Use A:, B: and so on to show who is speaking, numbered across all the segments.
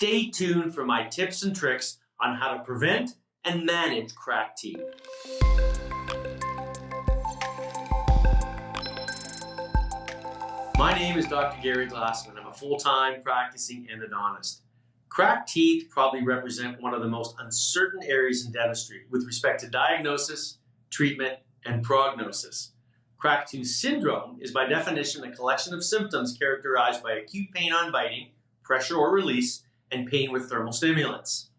A: Stay tuned for my tips and tricks on how to prevent and manage cracked teeth. My name is Dr. Gary Glassman. I'm a full-time practicing endodontist. Cracked teeth probably represent one of the most uncertain areas in dentistry with respect to diagnosis, treatment, and prognosis. Cracked tooth syndrome is by definition a collection of symptoms characterized by acute pain on biting, pressure or release, and pain with thermal stimulants.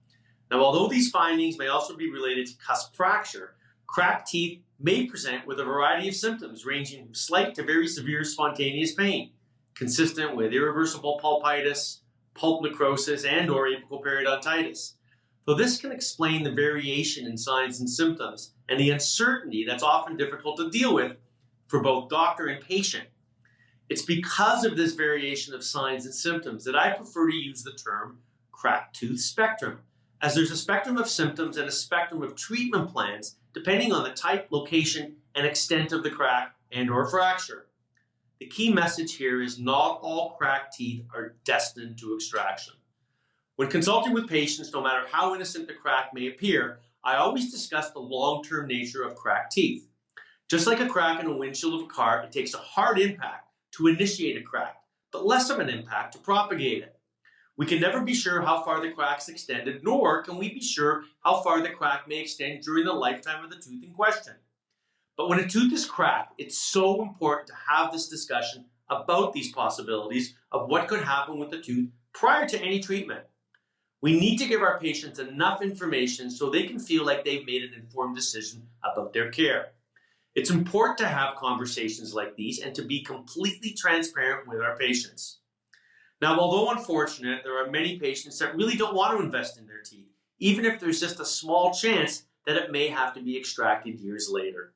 A: Now, although these findings may also be related to cusp fracture, cracked teeth may present with a variety of symptoms ranging from slight to very severe spontaneous pain, consistent with irreversible pulpitis, pulp necrosis, and/or apical periodontitis. So this can explain the variation in signs and symptoms and the uncertainty that's often difficult to deal with for both doctor and patient. It's because of this variation of signs and symptoms that I prefer to use the term cracked tooth spectrum, as there's a spectrum of symptoms and a spectrum of treatment plans depending on the type, location, and extent of the crack and/or fracture. The key message here is not all cracked teeth are destined to extraction. When consulting with patients, no matter how innocent the crack may appear, I always discuss the long-term nature of cracked teeth. Just like a crack in a windshield of a car, it takes a hard impact to initiate a crack, but less of an impact to propagate it. We can never be sure how far the crack's extended, nor can we be sure how far the crack may extend during the lifetime of the tooth in question. But when a tooth is cracked, it's so important to have this discussion about these possibilities of what could happen with the tooth prior to any treatment. We need to give our patients enough information so they can feel like they've made an informed decision about their care. It's important to have conversations like these and to be completely transparent with our patients. Now, although unfortunate, there are many patients that really don't want to invest in their teeth, even if there's just a small chance that it may have to be extracted years later.